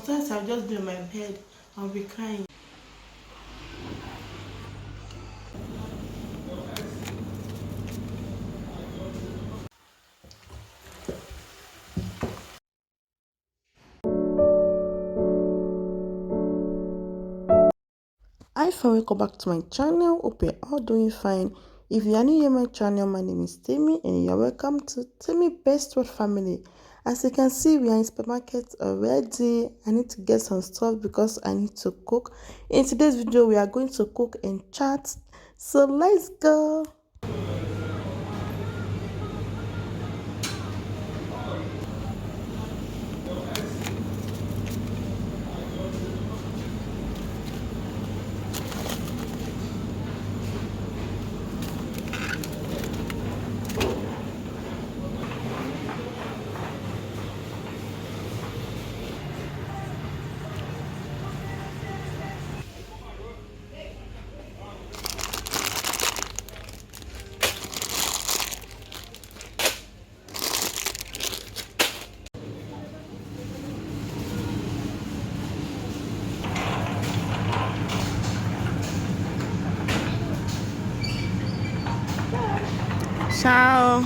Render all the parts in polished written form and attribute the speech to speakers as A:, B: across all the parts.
A: Sometimes I'll just be on my bed, I'll be crying. Hi friends, welcome back to my channel. Hope you're all doing fine. If you are new here my channel, my name is Temi and you're welcome to Temi Best World Family. As you can see, we are in supermarket already. I need to get some stuff because I need to cook. In today's video, we are going to cook and chat. So let's go. Ciao.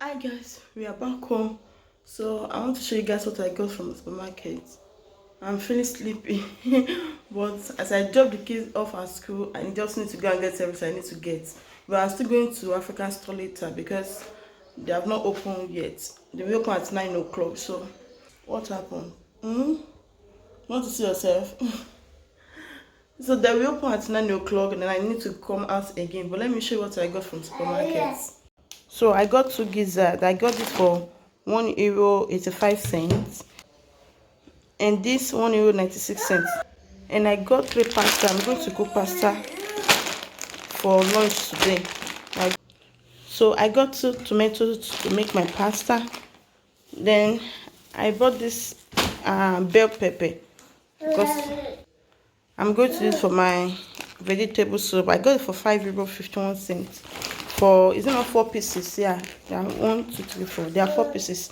A: Hi guys, we are back home. So I want to show you guys what I got from the supermarket. I'm feeling sleepy, but as I drop the kids off at school, I just need to go and get everything I need to get. But I'm still going to African store later because they have not opened yet. They will open at 9 o'clock. So what happened? Want to see yourself? So they will open at 9 o'clock and then I need to come out again. But let me show you what I got from supermarket. So I got two gizzards. I got this for €1.85. And this €1.96. And I got 3 pasta. I'm going to cook pasta for lunch today. So I got 2 tomatoes to make my pasta. Then I bought this bell pepper because I'm going to use it for my vegetable soup. I got it for €5.51. For, is it not 4 pieces? Yeah, there are 1, 2, 3, 4. There are 4 pieces.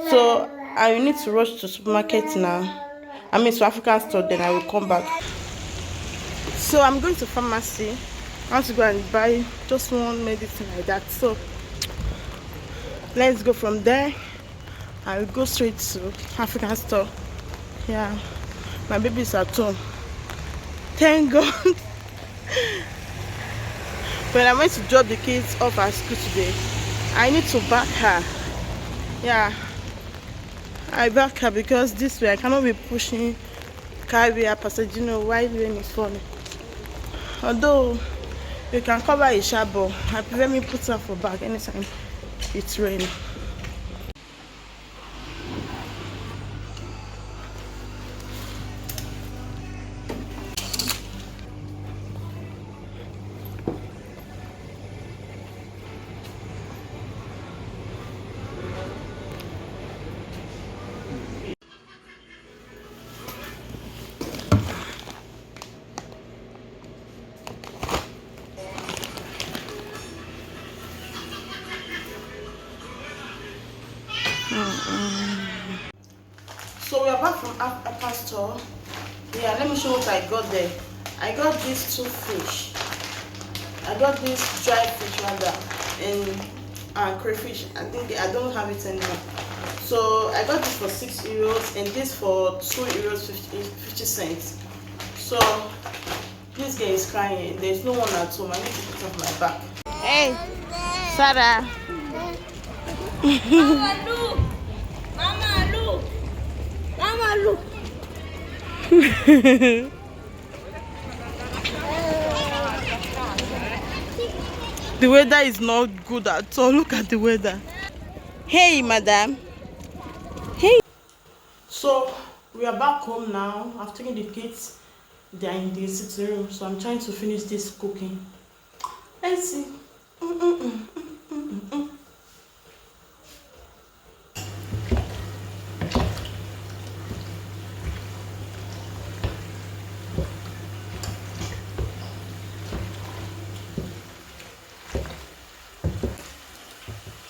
A: So I need to rush to supermarket now. I mean to African store, then I will come back. So I'm going to pharmacy. I want to go and buy just one medicine like that. So let's go from there. I will go straight to African store. Yeah, my baby is at home. Thank God. When I went to drop the kids off at school today, I need to back her. Yeah, I back her because this way I cannot be pushing carrier passenger, you know, while rain is falling. Although you can cover a shower, I prefer me put her for back anytime it's raining. So we are back from African store. Yeah, let me show what I got there. I got these 2 fish. I got this dried fish rather and crayfish. I think I don't have it anymore. So I got this for €6 and this for €2.50. So this girl is crying. There's no one at home. I need to put off my back. Hey, Sarah.
B: Mama, look. Mama, look. Mama, look.
A: The weather is not good at all. Look at the weather. Hey, madam. Hey. So we are back home now. I've taken the kids. They are in the sitting room. So I'm trying to finish this cooking. Let's see.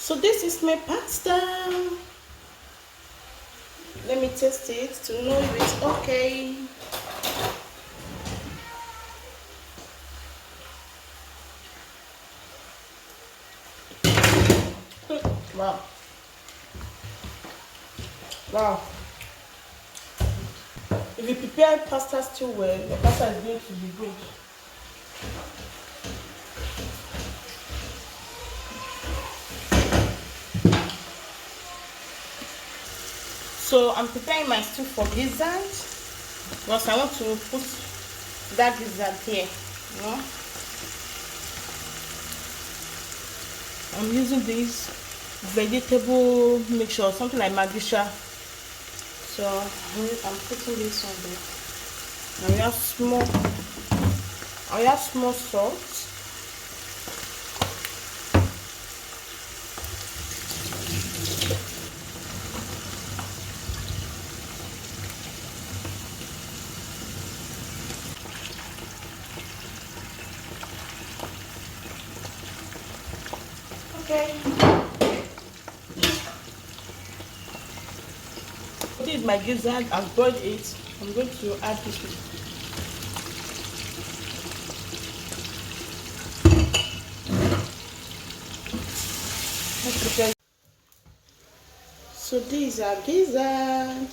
A: So this is my pasta. Let me taste it to know if it's okay. Wow. Wow. If you prepare pasta still well, your pasta is going to be good. So I'm preparing my stew for gizzard because I want to put that gizzard here. You know, I'm using this vegetable mixture, something like Magisha. So I'm putting this on there. Now we have small salt. Okay. This is my gizzard. I've boiled it. I'm going to add this. So these are gizzard.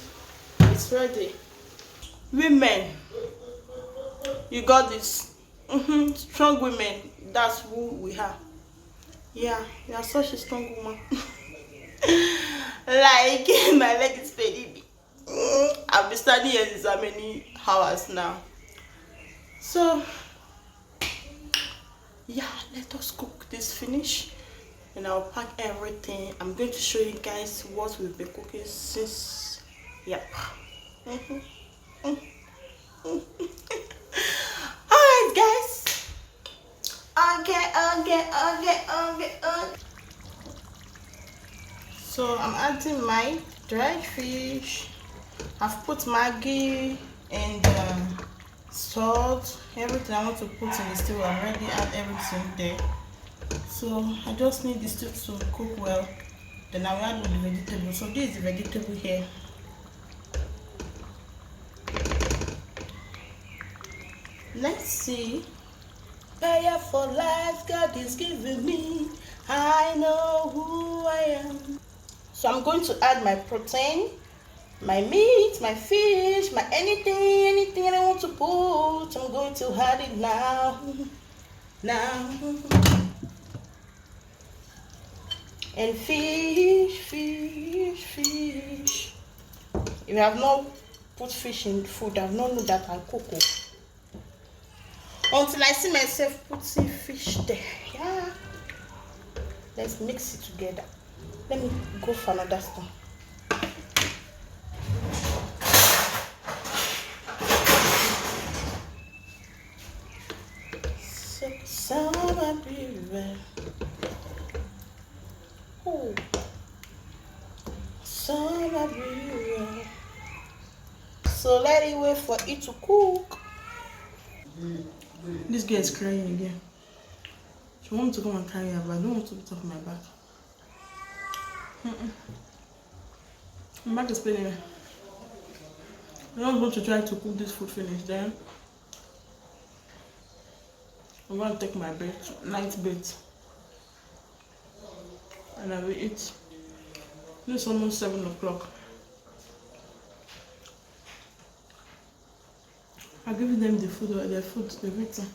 A: It's ready. Women, you got this. Strong women. That's who we are. Yeah, you are such a strong woman. Like my leg is paining me. I've been standing here this how many hours now. So yeah, let us cook this finish and I'll pack everything. I'm going to show you guys what we've been cooking since. Yep. Alright guys. Okay. So I'm adding my dried fish. I've put Maggi and salt, everything I want to put in the stew. I already add everything there. So I just need the stew to cook well. Then I'll add with the vegetable. So this is the vegetable here. Let's see. Prayer for life God is giving me. I know who I am. So I'm going to add my protein, my meat, my fish, my anything I want to put. I'm going to add it now. And fish. If you have not put fish in food, I've not known that I cook. Until I see myself putting fish there. Yeah. Let's mix it together. Let me go for another spoon. So let it wait for it to cook. This girl is crying again. She wants to come and carry her, but I don't want to put off my back. My back is paining me. I don't want to try to cook this food finish. Then I'm going to take my night bait, and I will eat. It's almost 7 o'clock. I'll give them the food, everything.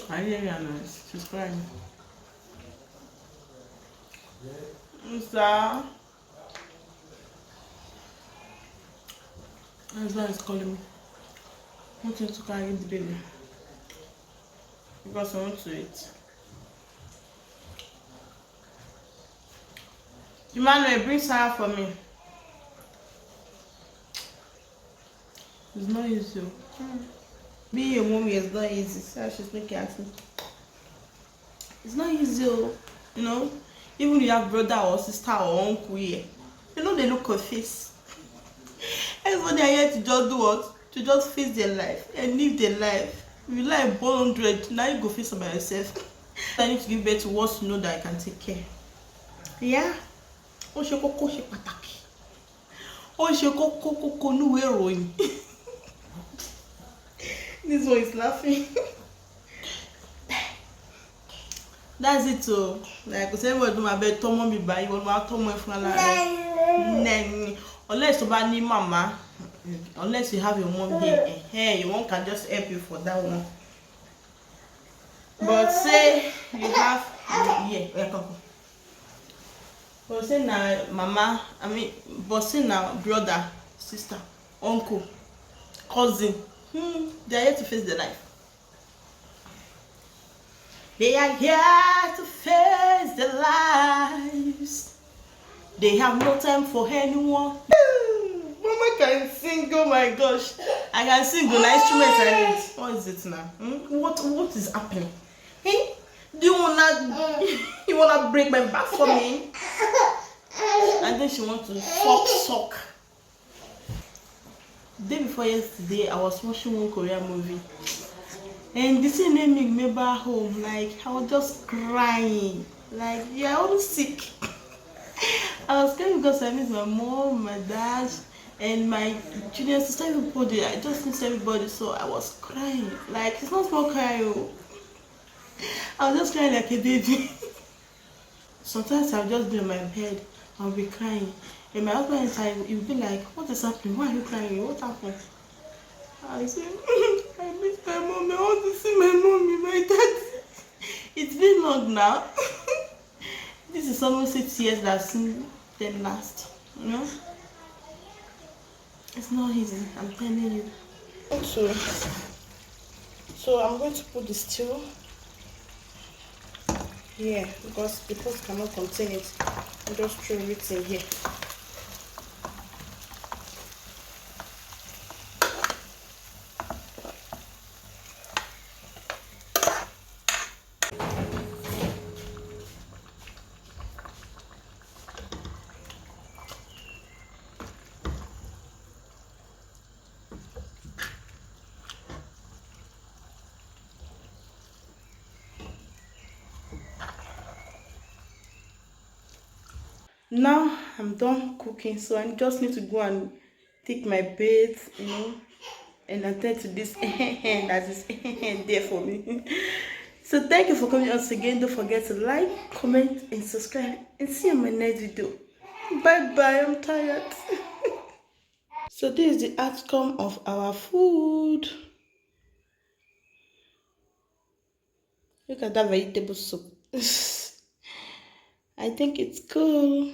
A: I hear you nice. She's crying. Sir. Husband is calling me. I want him to carry the baby because I want to eat. Emmanuel, bring Sarah for me. It's not easy. Being a mommy is not easy. So she's looking at me. It's not easy, you know. Even if you have brother or sister or uncle here, You know they look confused. Everybody are here to just do what? To just face their life and live their life. If you like 100, now you go face by yourself. I need to give birth to what you know that I can take care. Yeah. Ó ṣe kókó, ṣe pàtàkì. Ó ṣe kókó níwèé ìròyìn. This one is laughing. That's it too. Like I said, everybody do my bed, tomo mi by you, my tomo from la. Unless you buy mama, unless you have your mom here, your mom can just help you for that one. But say you have, yeah, come. But say now mama, but say now brother, sister, uncle, cousin, they are here to face the life. They are here to face their lives. They have no time for anyone. Mama can sing, oh my gosh. I can sing the instrument I need. What is it now? What is happening? Hey? Do you wanna break my back for me? And then she wants to suck. The day before yesterday, I was watching one Korean movie. And this thing made me remember home. Like, I was just crying. Like, yeah, I was sick. I was crying because I miss my mom, my dad, and my junior sister, everybody. I just miss everybody, so I was crying. Like, it's not small crying. I was just crying like a baby. Sometimes I'll just be on my bed, I'll be crying. And my husband inside, he'll be like, what is happening? Why are you crying? What happened? I said, I miss my mom. I want to see my mommy, my dad. It's been long now. This is almost 6 years that I've seen them last. You know? It's not easy, I'm telling you. So I'm going to put the stew here because the pot cannot contain it. I'll just throw it in here. Now I'm done cooking, so I just need to go and take my bath, you know, and attend to this that is there for me. So thank you for coming once again. Don't forget to like, comment, and subscribe, and see you in my next video. Bye bye. I'm tired. So this is the outcome of our food. Look at that vegetable soup. I think it's cool.